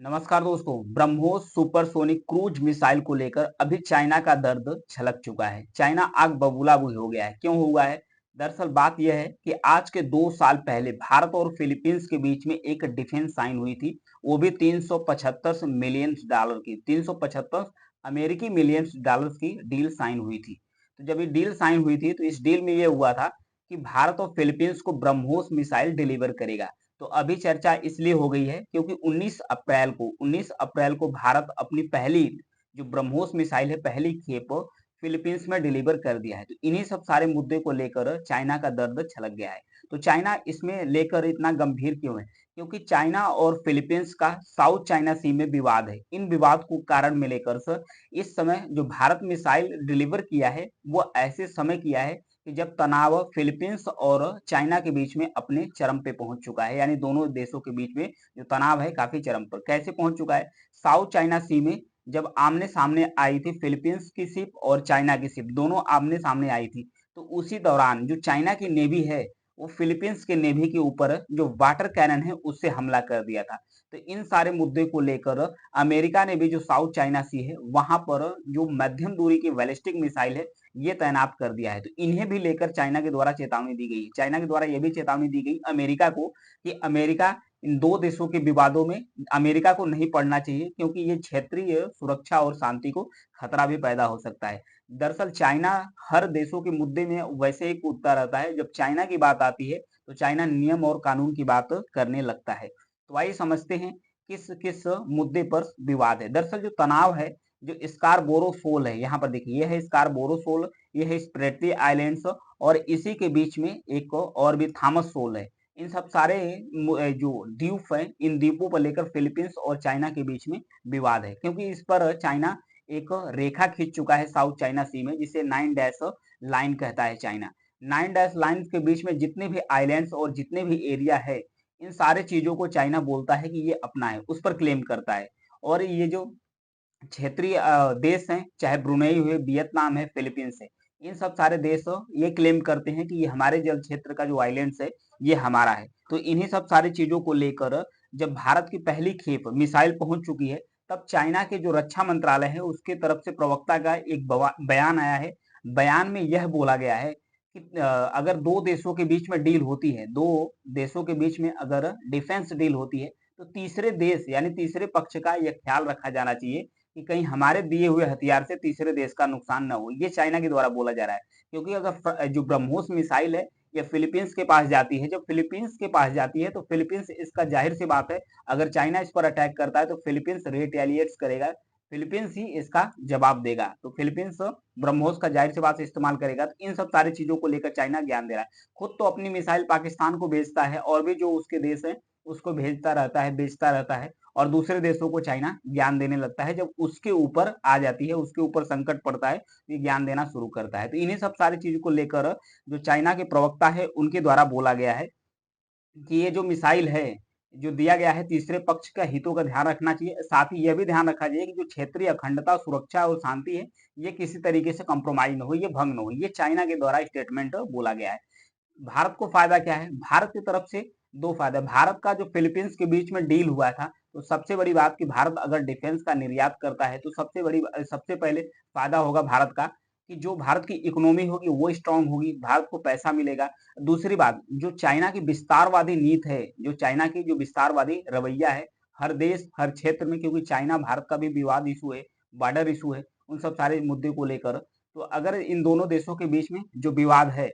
नमस्कार दोस्तों। BrahMos supersonic cruise missile को लेकर अभी चाइना का दर्द छलक चुका है। चाइना आग बबूला भी हो गया है। क्यों हुआ है? दरअसल बात यह है कि आज के 2 साल पहले भारत और फिलीपींस के बीच में एक डिफेंस साइन हुई थी। वो भी 375 मिलियन डॉलर की, 375 अमेरिकी मिलियन डॉलर की डील साइन हुई थी। तो जब ये डील साइन हुई थी तो इस डील में यह हुआ था कि भारत और फिलीपींस को ब्रह्मोस मिसाइल डिलीवर करेगा। तो अभी चर्चा इसलिए हो गई है क्योंकि 19 अप्रैल को भारत अपनी पहली जो ब्रह्मोस मिसाइल है पहली खेप फिलीपींस में डिलीवर कर दिया है। तो इन्हीं सब सारे मुद्दे को लेकर चाइना का दर्द छलक गया है। तो चाइना इसमें लेकर इतना गंभीर क्यों है? क्योंकि चाइना और फिलीपींस का साउथ चाइना सी में विवाद है। इन विवाद को कारण में लेकर सर इस समय जो भारत मिसाइल डिलीवर किया है वो ऐसे समय किया है कि जब तनाव फिलीपींस और चाइना के बीच में अपने चरम पे पहुंच चुका है। यानी दोनों देशों के बीच में जो तनाव है काफी चरम पर कैसे पहुंच चुका है? साउथ चाइना सी में जब आमने सामने आई थी फिलीपींस की शिप और चाइना की शिप, दोनों आमने सामने आई थी। तो उसी दौरान जो चाइना की नेवी है वो फिलीपींस के नेवी के ऊपर जो वाटर कैनन है उससे हमला कर दिया था। तो इन सारे मुद्दे को लेकर अमेरिका ने भी जो साउथ चाइना सी है वहां पर जो मध्यम दूरी की बैलिस्टिक मिसाइल है ये तैनात कर दिया है। तो इन्हें भी लेकर चाइना के द्वारा चेतावनी दी गई। चाइना के द्वारा यह भी चेतावनी दी गई अमेरिका को कि अमेरिका इन दो देशों के विवादों में अमेरिका को नहीं पड़ना चाहिए, क्योंकि ये क्षेत्रीय सुरक्षा और शांति को खतरा भी पैदा हो सकता है। दरअसल चाइना हर देशों के मुद्दे में वैसे ही कूदता रहता है। जब चाइना की बात आती है तो चाइना नियम और कानून की बात करने लगता है। तो आइए समझते हैं किस किस मुद्दे पर विवाद है। दरअसल जो तनाव है, जो स्कारबोरो शोल है, यहाँ पर देखिए यह है स्कारबोरो शोल, यह है स्प्रेटली आइलैंड्स और इसी के बीच में एक और भी थॉमस शोल है। इन सब सारे जो द्वीप है इन द्वीपों पर लेकर फिलीपींस और चाइना के बीच में विवाद है, क्योंकि इस पर चाइना एक रेखा खींच चुका है साउथ चाइना सी में, जिसे 9 डैश लाइन कहता है चाइना। 9 डैश लाइन के बीच में जितने भी आइलैंड्स और जितने भी एरिया है इन सारे चीजों को चाइना बोलता है कि ये अपना है, उस पर क्लेम करता है। और ये जो क्षेत्रीय देश हैं, चाहे ब्रुनेई हुए, वियतनाम है, फिलीपींस है, इन सब सारे देश ये क्लेम करते हैं कि ये हमारे जल क्षेत्र का जो आइलैंड्स है ये हमारा है। तो इन्हीं सब सारी चीजों को लेकर जब भारत की पहली खेप मिसाइल पहुंच चुकी है तब चाइना के जो रक्षा मंत्रालय है उसके तरफ से प्रवक्ता का एक बयान आया है। बयान में यह बोला गया है कि अगर दो देशों के बीच में डील होती है, दो देशों के बीच में अगर डिफेंस डील होती है तो तीसरे देश यानी तीसरे पक्ष का यह ख्याल रखा जाना चाहिए कि कहीं हमारे दिए हुए हथियार से तीसरे देश का नुकसान ना हो। ये चाइना के द्वारा बोला जा रहा है, क्योंकि अगर जो ब्रह्मोस मिसाइल है ये फिलीपींस के पास जाती है, जब फिलीपींस के पास जाती है तो फिलीपींस इसका जाहिर सी बात है अगर चाइना इस पर अटैक करता है तो फिलीपींस रिटेलिएट्स करेगा, फिलीपींस ही इसका जवाब देगा। तो फिलीपींस ब्रह्मोस का जाहिर सी बात से इस्तेमाल करेगा। तो इन सब सारी चीजों को लेकर चाइना ज्ञान दे रहा है। खुद तो अपनी मिसाइल पाकिस्तान को भेजता है और भी जो उसके देश है उसको भेजता रहता है, बेचता रहता है, और दूसरे देशों को चाइना ज्ञान देने लगता है। जब उसके ऊपर आ जाती है, उसके ऊपर संकट पड़ता है, ये ज्ञान देना शुरू करता है। तो इन्हीं सब सारी चीजों को लेकर जो चाइना के प्रवक्ता है उनके द्वारा बोला गया है कि ये जो मिसाइल है जो दिया गया है तीसरे पक्ष का हितों का ध्यान रखना चाहिए। साथ ही यह भी ध्यान रखा जाए कि जो क्षेत्रीय अखंडता, सुरक्षा और शांति है ये किसी तरीके से कंप्रोमाइज न हो, ये भंग न हो। ये चाइना के द्वारा स्टेटमेंट बोला गया है। भारत को फायदा क्या है? भारत की तरफ से दो फायदा। भारत का जो फिलीपींस के बीच में डील हुआ था तो सबसे बड़ी बात कि भारत अगर डिफेंस का निर्यात करता है तो सबसे पहले फायदा होगा भारत का कि जो भारत की इकोनॉमी होगी वो स्ट्रांग होगी, भारत को पैसा मिलेगा। दूसरी बात, जो चाइना की विस्तारवादी नीति है, जो चाइना की जो विस्तारवादी रवैया है हर देश हर क्षेत्र में, क्योंकि चाइना भारत का भी विवाद इशू है, बॉर्डर इशू है, उन सब सारे मुद्दे को लेकर तो अगर इन दोनों देशों के बीच में जो विवाद है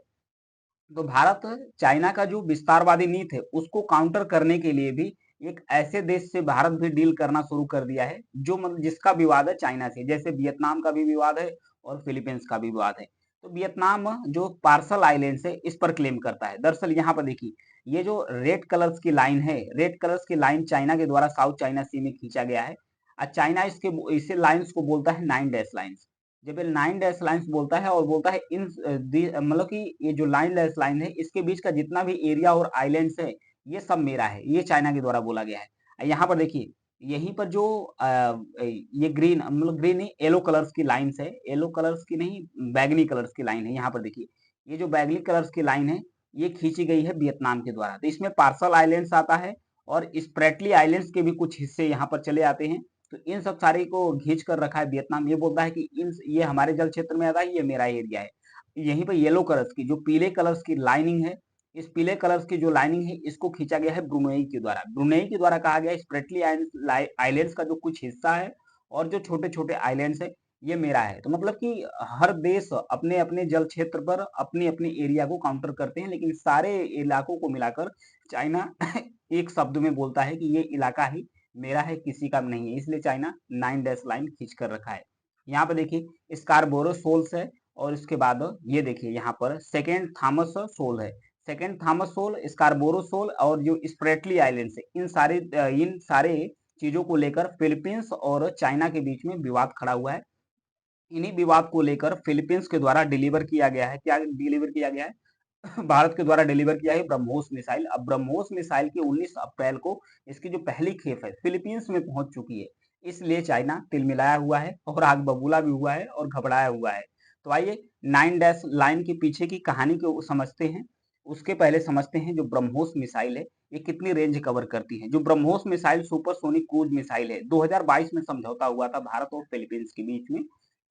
तो भारत चाइना का जो विस्तारवादी नीति है उसको काउंटर करने के लिए भी एक ऐसे देश से भारत भी डील करना शुरू कर दिया है जो मतलब जिसका विवाद है चाइना से। जैसे वियतनाम का भी विवाद है और फिलीपींस का भी विवाद है। तो वियतनाम जो पार्सल आइलैंड है इस पर क्लेम करता है। दरअसल यहाँ पर देखिए ये जो रेड कलर्स की लाइन है, रेड कलर्स की लाइन चाइना के द्वारा साउथ चाइना सी में खींचा गया है और चाइना इसके इसे लाइन्स को बोलता है 9 डैश लाइन्स। जब ये 9 डैश लाइन्स बोलता है और बोलता है इन मतलब कि ये जो 9 डैश लाइन है इसके बीच का जितना भी एरिया और आइलैंड्स है ये सब मेरा है, ये चाइना के द्वारा बोला गया है। यहाँ पर देखिए यहीं पर जो ये ग्रीन मतलब ग्रीन नहीं येलो कलर्स की लाइन्स है, येलो कलर्स की नहीं बैगनी कलर्स की लाइन है। यहाँ पर देखिए ये जो बैगनी कलर्स की लाइन है ये खींची गई है वियतनाम के द्वारा। तो इसमें पार्सल आइलैंड्स आता है और स्प्रेटली आइलैंड्स के भी कुछ हिस्से यहाँ पर चले आते हैं। तो इन सब सारे को घींच कर रखा है वियतनाम। ये बोलता है कि ये हमारे जल क्षेत्र में आता है, ये मेरा एरिया है। यहीं पे येलो कलर्स की जो पीले कलर्स की लाइनिंग है, इस पीले कलर्स की जो लाइनिंग है इसको खींचा गया है ब्रुनेई के द्वारा। ब्रुनेई के द्वारा कहा गया है स्प्रेटली आइलैंड्स का जो कुछ हिस्सा है और जो छोटे छोटे आइलैंड्स है ये मेरा है। तो मतलब कि हर देश अपने अपने जल क्षेत्र पर अपनी अपनी एरिया को काउंटर करते हैं, लेकिन सारे इलाकों को मिलाकर चाइना एक शब्द में बोलता है कि ये इलाका ही मेरा है, किसी का नहीं है। इसलिए चाइना 9 डैश लाइन खींच कर रखा है। यहाँ पे देखिए स्कारबोरो शोल्स है और इसके बाद ये देखिए यहाँ पर सेकेंड थॉमस शोल है। सेकेंड थॉमस शोल, स्कारबोरो शोल और जो स्प्रेटली आइलैंड्स है, इन सारे चीजों को लेकर फिलीपींस और चाइना के बीच में विवाद खड़ा हुआ है। इन्हीं विवाद को लेकर फिलीपींस के द्वारा डिलीवर किया गया है, क्या डिलीवर किया गया है भारत के द्वारा डिलीवर किया है ब्रह्मोस मिसाइल। अब ब्रह्मोस मिसाइल की 19 अप्रैल को इसकी जो पहली खेप है फिलीपींस में पहुंच चुकी है। इसलिए चाइना तिलमिलाया हुआ है और आग बबूला भी हुआ है और घबराया हुआ है। तो आइए 9 डैश लाइन के पीछे की कहानी को समझते हैं। उसके पहले समझते हैं जो ब्रह्मोस मिसाइल है ये कितनी रेंज कवर करती है। जो BrahMos missile supersonic cruise missile है, 2022 में समझौता हुआ था भारत और फिलीपींस के बीच में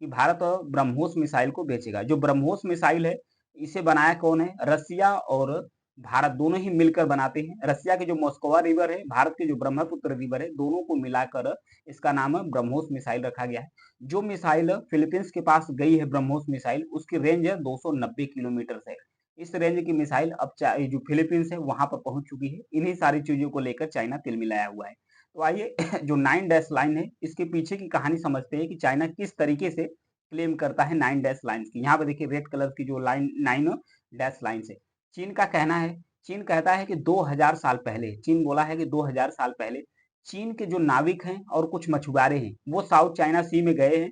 कि भारत ब्रह्मोस मिसाइल को बेचेगा। जो ब्रह्मोस मिसाइल है इसे बनाया कौन है? रसिया और भारत दोनों ही मिलकर बनाते हैं। रसिया के जो मॉस्कोवा रिवर है, भारत के जो ब्रह्मपुत्र रिवर है, दोनों को मिलाकर इसका नाम ब्रह्मोस मिसाइल रखा गया है। जो मिसाइल फिलीपींस के पास गई है ब्रह्मोस मिसाइल, उसकी रेंज 290 किलोमीटर है। इस रेंज की मिसाइल अब जो फिलीपींस है वहां पर पहुंच चुकी है। इन्हीं सारी चीजों को लेकर चाइना तिलमिलाया हुआ है। तो आइए जो 9 डैश लाइन है इसके पीछे की कहानी समझते हैं कि चाइना किस तरीके से क्लेम करता है 9 डैश लाइन्स की। यहाँ पे देखिए रेड कलर की जो लाइन 9 डैश लाइन है। चीन का कहना है, चीन कहता है कि 2000 साल पहले, चीन बोला है कि 2000 साल पहले चीन के जो नाविक हैं और कुछ मछुआरे हैं वो साउथ चाइना सी में गए हैं।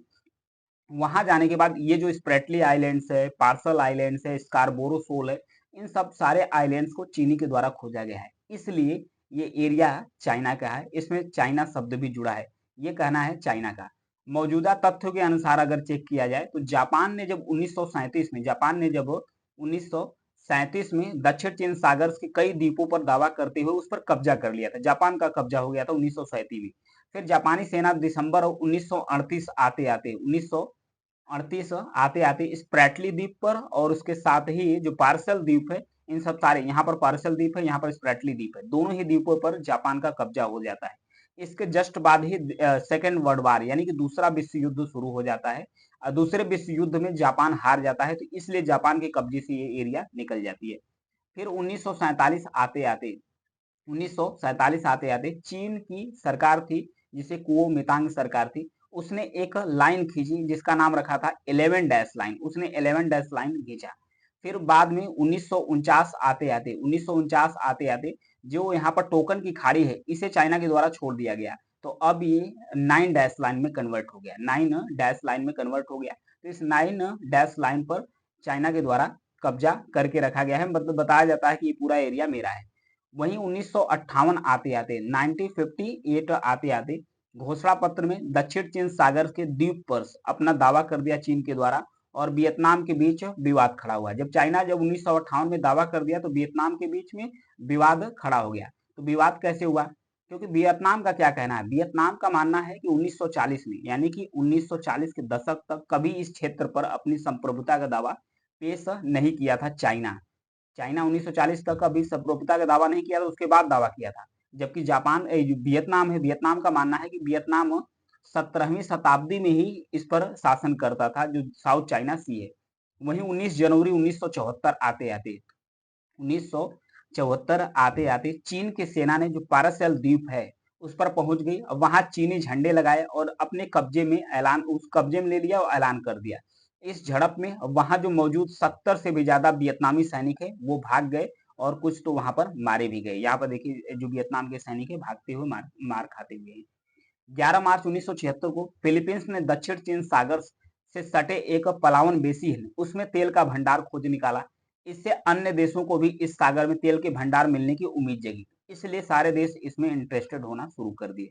वहां जाने के बाद ये जो स्प्रेटली आइलैंड्स है, पार्सल आइलैंड्स है, स्कारबोरो सोल है, इन सब सारे आइलैंड्स को चीनी के द्वारा खोजा गया है। इसलिए ये एरिया चाइना का है, इसमें चाइना शब्द भी जुड़ा है। ये कहना है चाइना का। मौजूदा तथ्यों के अनुसार अगर चेक किया जाए तो जापान ने जब 1937 में, जापान ने जब 1937 में दक्षिण चीन सागर के कई द्वीपों पर दावा करते हुए उस पर कब्जा कर लिया था। जापान का कब्जा हो गया था 1937 में। फिर जापानी सेना दिसंबर 1938 आते आते 1938 आते आते स्प्रैटली द्वीप पर और उसके साथ ही जो पार्सल द्वीप है, इन सब सारे, यहाँ पर पार्सल द्वीप है, यहाँ पर स्प्रैटली द्वीप है, दोनों ही द्वीपों पर जापान का कब्जा हो जाता है। इसके जस्ट बाद ही सेकेंड वर्ल्ड वार यानी कि दूसरा विश्व युद्ध शुरू हो जाता है। दूसरे विश्व युद्ध में जापान हार जाता है, तो इसलिए जापान के कब्जे से ये एरिया निकल जाती है। फिर 1947 आते आते 1947 आते आते चीन की सरकार थी जिसे कुओमितांग सरकार थी, उसने एक लाइन खींची जिसका नाम रखा था 11 डैश लाइन। उसने 11 डैश लाइन खींचा। फिर बाद में 1949 आते आते जो यहाँ पर टोकन की खाड़ी है इसे चाइना के द्वारा छोड़ दिया गया। तो अब ये 9 डैश लाइन में कन्वर्ट हो गया, 9 डैश लाइन में कन्वर्ट हो गया। तो इस 9 डैश लाइन पर चाइना के द्वारा कब्जा करके रखा गया है, मतलब बताया जाता है कि ये पूरा एरिया मेरा है। वहीं 1958 आते आते 1958 आते आते घोषणा पत्र में दक्षिण चीन सागर के द्वीप पर अपना दावा कर दिया चीन के द्वारा और वियतनाम के बीच विवाद खड़ा हुआ। जब 1958 में दावा कर दिया तो वियतनाम के बीच में विवाद खड़ा हो गया। तो विवाद कैसे हुआ? क्योंकि वियतनाम का क्या कहना है, वियतनाम का मानना है कि 1940 में यानी कि 1940 के दशक तक कभी इस क्षेत्र पर अपनी संप्रभुता का दावा पेश नहीं किया था चाइना। चाइना 1940 तक अभी संप्रभुता का दावा नहीं किया था, उसके बाद दावा किया था। जबकि वियतनाम है, वियतनाम का मानना है कि वियतनाम 17वीं शताब्दी में ही इस पर शासन करता था जो साउथ चाइना सी है। वहीं 19 जनवरी 1974 आते आते चीन की सेना ने जो पारासेल द्वीप है उस पर पहुंच गई। वहां चीनी झंडे लगाए और अपने कब्जे में उस कब्जे में ले लिया और ऐलान कर दिया। इस झड़प में वहां जो मौजूद 70 से भी ज्यादा वियतनामी सैनिक है वो भाग गए और कुछ तो वहां पर मारे भी गए। यहाँ पर देखिए जो वियतनाम के सैनिक है भागते हुए मार खाते हुए हैं। 11 मार्च 1976 को फिलीपींस ने दक्षिण चीन सागर से सटे एक पलावन बेसी है उसमें तेल का भंडार खोज निकाला। इससे अन्य देशों को भी इस सागर में तेल के भंडार मिलने की उम्मीद जगी, इसलिए सारे देश इसमें इंटरेस्टेड होना शुरू कर दिए।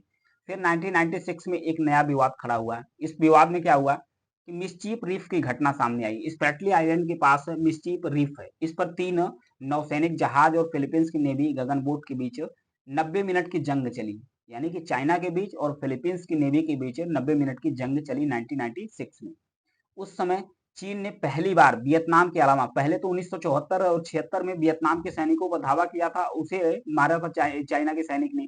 फिर 1996 में एक नया विवाद खड़ा हुआ। इस विवाद में क्या हुआ कि मिस्चीफ रीफ की घटना सामने आई। स्प्रैटली आइलैंड के पास मिस्चीफ रीफ है, इस पर 3 नौसैनिक जहाज और फिलीपींस की नेवी गगन बोट के बीच 90 मिनट की जंग चली, यानी कि चाइना के बीच और फिलीपींस की नेवी के बीच 90 मिनट की जंग चली 1996 में। उस समय चीन ने पहली बार वियतनाम के अलावा, पहले तो 1974 और 76 में वियतनाम के सैनिकों पर धावा किया था, उसे मारा था चाइना के सैनिक ने।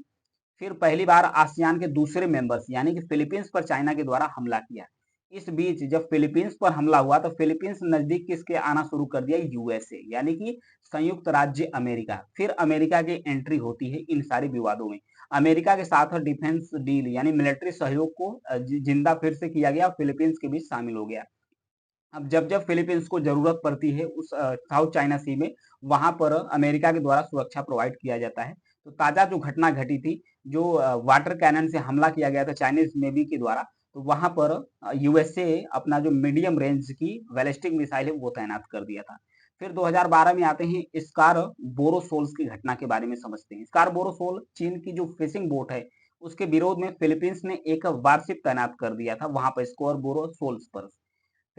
फिर पहली बार आसियान के दूसरे मेंबर्स यानी कि फिलीपींस पर चाइना के द्वारा हमला किया। इस बीच जब फिलीपींस पर हमला हुआ तो फिलीपींस नजदीक किसके आना शुरू कर दिया, यूएसए यानी कि संयुक्त राज्य अमेरिका। फिर अमेरिका की एंट्री होती है इन सारे विवादों में। अमेरिका के साथ डिफेंस डील यानी मिलिट्री सहयोग को जिंदा फिर से किया गया, फिलीपींस के बीच शामिल हो गया। अब जब-जब फिलीपींस को ज़रूरत पड़ती है उस साउथ चाइना सी में, वहाँ पर अमेरिका के द्वारा सुरक्षा प्रोवाइड किया जाता है। तो ताज़ा जो घटना घटी थी, जो वाटर कैनन से हमला किया गया था चाइनीज़ नेवी के द्वारा, तो वहाँ पर यूएसए अपना जो मीडियम रेंज की बैलिस्टिक मिसाइल है वो तैनात कर दिया था। फिर 2012 में आते हैं स्कारबोरो-शोल्स की घटना के बारे में समझते हैं। स्कारबोरो-शोल चीन की जो फिशिंग बोट है, उसके विरोध में फिलीपींस ने एक वारशिप तैनात कर दिया था वहाँ पर स्कारबोरो-शोल्स पर।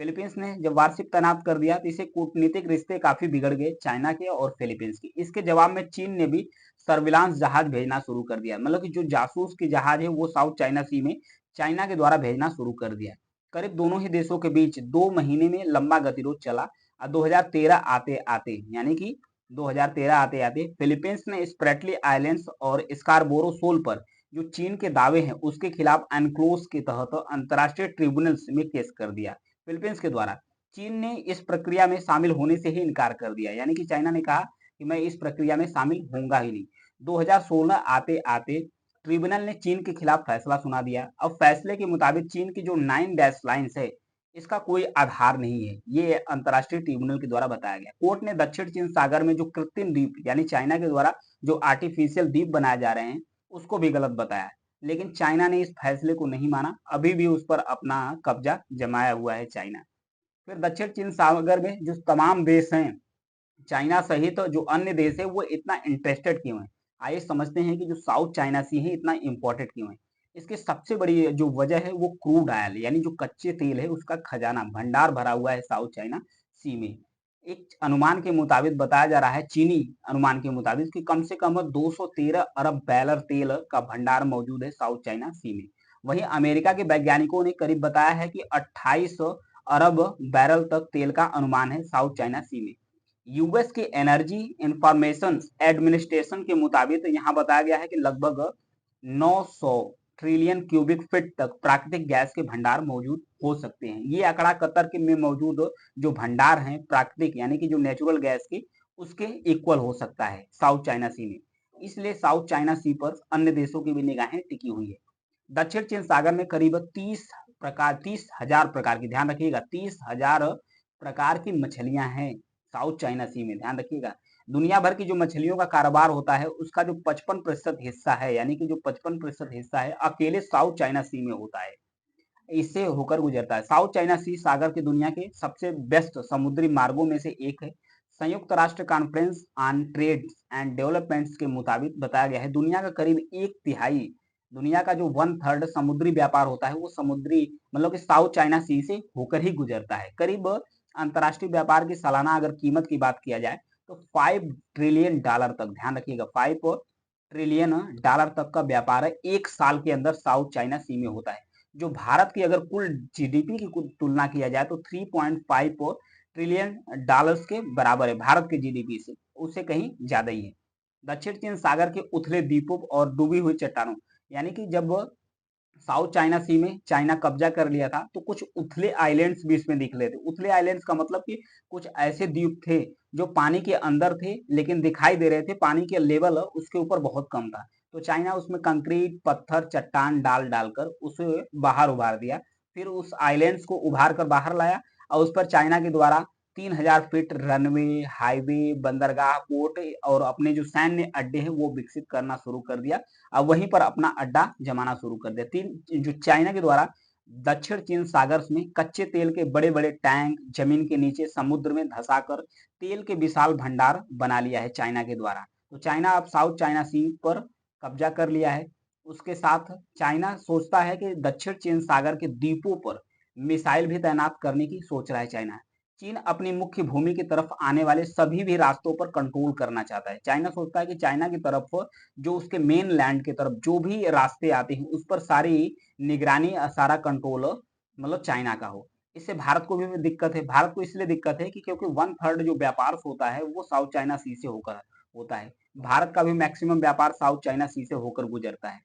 फिलीपींस ने जब वारशिप तैनात कर दिया तो इससे कूटनीतिक रिश्ते काफी बिगड़ गए चाइना के और फिलीपींस के। इसके जवाब में चीन ने भी सर्विलांस जहाज भेजना शुरू कर दिया, मतलब कि जो जासूस की जहाज है वो साउथ चाइना सी में चाइना के द्वारा भेजना शुरू कर दिया। करीब दोनों ही देशों के बीच 2 महीने में लंबा गतिरोध चला और 2013 आते आते यानी कि 2013 आते आते फिलीपींस ने स्प्रेटली आइलैंड्स और स्कारबोरो सोल पर जो चीन के दावे हैं उसके खिलाफ एनक्लोज के तहत अंतर्राष्ट्रीय ट्रिब्यूनल्स में केस कर दिया फिलीपींस के द्वारा। चीन ने इस प्रक्रिया में शामिल होने से ही इनकार कर दिया, यानी कि चाइना ने कहा कि मैं इस प्रक्रिया में शामिल होऊंगा ही नहीं। 2016 आते आते ट्रिब्यूनल ने चीन के खिलाफ फैसला सुना दिया। अब फैसले के मुताबिक चीन की जो 9 डैश लाइन्स है इसका कोई आधार नहीं है, ये अंतर्राष्ट्रीय ट्रिब्यूनल के द्वारा बताया गया। कोर्ट ने दक्षिण चीन सागर में जो कृत्रिम द्वीप यानी चाइना के द्वारा जो आर्टिफिशियल द्वीप बनाए जा रहे हैं उसको भी गलत बताया, लेकिन चाइना ने इस फैसले को नहीं माना, अभी भी उस पर अपना कब्जा जमाया हुआ है चाइना। फिर दक्षिण चीन सागर में जो तमाम देश हैं, चाइना सहित जो अन्य देश है वो इतना इंटरेस्टेड क्यों है? आइए समझते हैं कि जो साउथ चाइना सी है इतना इम्पोर्टेंट क्यों है। इसकी सबसे बड़ी जो वजह है वो क्रूड ऑयल यानी जो कच्चे तेल है उसका खजाना भंडार भरा हुआ है साउथ चाइना सी में। एक अनुमान के मुताबिक बताया जा रहा है, चीनी अनुमान के मुताबिक, कि कम से कम 213 अरब बैरल तेल का भंडार मौजूद है साउथ चाइना सी में। वहीं अमेरिका के वैज्ञानिकों ने करीब बताया है कि 28 अरब बैरल तक तेल का अनुमान है साउथ चाइना सी में। यूएस के एनर्जी इंफॉर्मेशन एडमिनिस्ट्रेशन के मुताबिक यहाँ बताया गया है कि लगभग 900 ट्रिलियन क्यूबिक फीट तक प्राकृतिक गैस के भंडार मौजूद हो सकते हैं। ये आंकड़ा कतर के में मौजूद जो भंडार हैं प्राकृतिक यानी कि जो नेचुरल गैस के उसके इक्वल हो सकता है साउथ चाइना सी में। इसलिए साउथ चाइना सी पर अन्य देशों की भी निगाहें टिकी हुई है। दक्षिण चीन सागर में करीब 30,000 प्रकार की, ध्यान रखिएगा, 30,000 प्रकार की मछलियां हैं साउथ चाइना सी में, ध्यान रखिएगा। दुनिया भर की जो मछलियों का कारोबार होता है उसका जो 55% हिस्सा है यानी कि जो 55% हिस्सा है अकेले साउथ चाइना सी में होता है, इससे होकर गुजरता है। साउथ चाइना सी सागर की दुनिया के सबसे बेस्ट समुद्री मार्गों में से एक है। संयुक्त राष्ट्र conference on trade and developments के मुताबिक बताया गया है दुनिया का करीब 1/3, दुनिया का जो 1/3 समुद्री व्यापार होता है वो समुद्री मतलब कि साउथ चाइना सी से होकर ही गुजरता है। करीब अंतर्राष्ट्रीय व्यापार की सालाना अगर कीमत की बात किया जाए तो 5 ट्रिलियन डॉलर तक, ध्यान रखिएगा, 5 ट्रिलियन डॉलर तक का व्यापार है एक साल के अंदर साउथ चाइना सी में होता है। जो भारत की अगर कुल जीडीपी की तुलना किया जाए तो 3.5 ट्रिलियन डॉलर्स के बराबर है भारत के जीडीपी से, उससे कहीं ज्यादा ही है। दक्षिण चीन सागर के उथले द्वीपों और डूबी हुई चट्टानों, यानी कि जब साउथ चाइना सी में चाइना कब्जा कर लिया था तो कुछ उथले आइलैंड्स भी इसमें दिख रहे थे। उथले आइलैंड्स का मतलब कि कुछ ऐसे द्वीप थे जो पानी के अंदर थे लेकिन दिखाई दे रहे थे, पानी के लेवल उसके ऊपर बहुत कम था। तो चाइना उसमें कंक्रीट पत्थर चट्टान डाल डालकर उसे बाहर उभार दिया, फिर उस आइलैंड्स को उभार कर बाहर लाया और उस पर चाइना के द्वारा 3000 फीट रनवे, हाईवे, बंदरगाह, पोर्ट और अपने जो सैन्य अड्डे हैं वो विकसित करना शुरू कर दिया। अब वहीं पर अपना अड्डा जमाना शुरू कर दिया। तीन जो चाइना के द्वारा दक्षिण चीन सागर में कच्चे तेल के बड़े बड़े टैंक जमीन के नीचे समुद्र में धंसाकर तेल के विशाल भंडार बना लिया है चाइना के द्वारा। तो चाइना अब साउथ चाइना सी पर कब्जा कर लिया है। उसके साथ चाइना सोचता है कि दक्षिण चीन सागर के द्वीपों पर मिसाइल भी तैनात करने की सोच रहा है चाइना। चीन अपनी मुख्य भूमि की तरफ आने वाले सभी भी रास्तों पर कंट्रोल करना चाहता है। चाइना सोचता है कि चाइना की तरफ जो उसके मेन लैंड की तरफ जो भी रास्ते आते हैं उस पर सारी निगरानी सारा कंट्रोल मतलब चाइना का हो। इससे भारत को भी दिक्कत है। भारत को इसलिए दिक्कत है कि क्योंकि 1/3 जो व्यापार होता है वो साउथ चाइना सी से होकर होता है। भारत का भी मैक्सिमम व्यापार साउथ चाइना सी से होकर गुजरता है।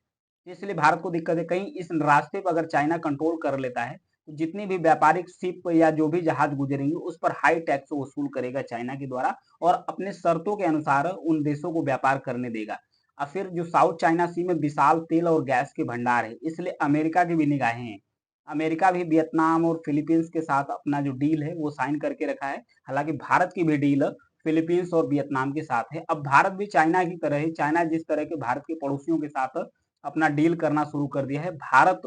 इसलिए भारत को दिक्कत है, कहीं इस रास्ते पर अगर चाइना कंट्रोल कर लेता है तो जितनी भी व्यापारिक शिप या जो भी जहाज गुजरेंगे उस पर हाई टैक्स वसूल करेगा चाइना के द्वारा और अपने शर्तों के अनुसार उन देशों को व्यापार करने देगा। और फिर जो साउथ चाइना सी में विशाल तेल और गैस के भंडार है, इसलिए अमेरिका की भी निगाहें हैं। अमेरिका भी वियतनाम और फिलीपींस के साथ अपना जो डील है वो साइन करके रखा है। हालांकि भारत की भी डील फिलीपींस और वियतनाम के साथ है। अब भारत भी चाइना की तरह ही, चाइना जिस तरह के भारत के पड़ोसियों के साथ अपना डील करना शुरू कर दिया है, भारत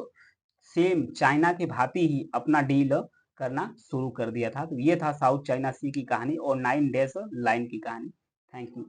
सेम चाइना की भांति ही अपना डील करना शुरू कर दिया था। तो ये था साउथ चाइना सी की कहानी और 9 डेज लाइन की कहानी। Thank you.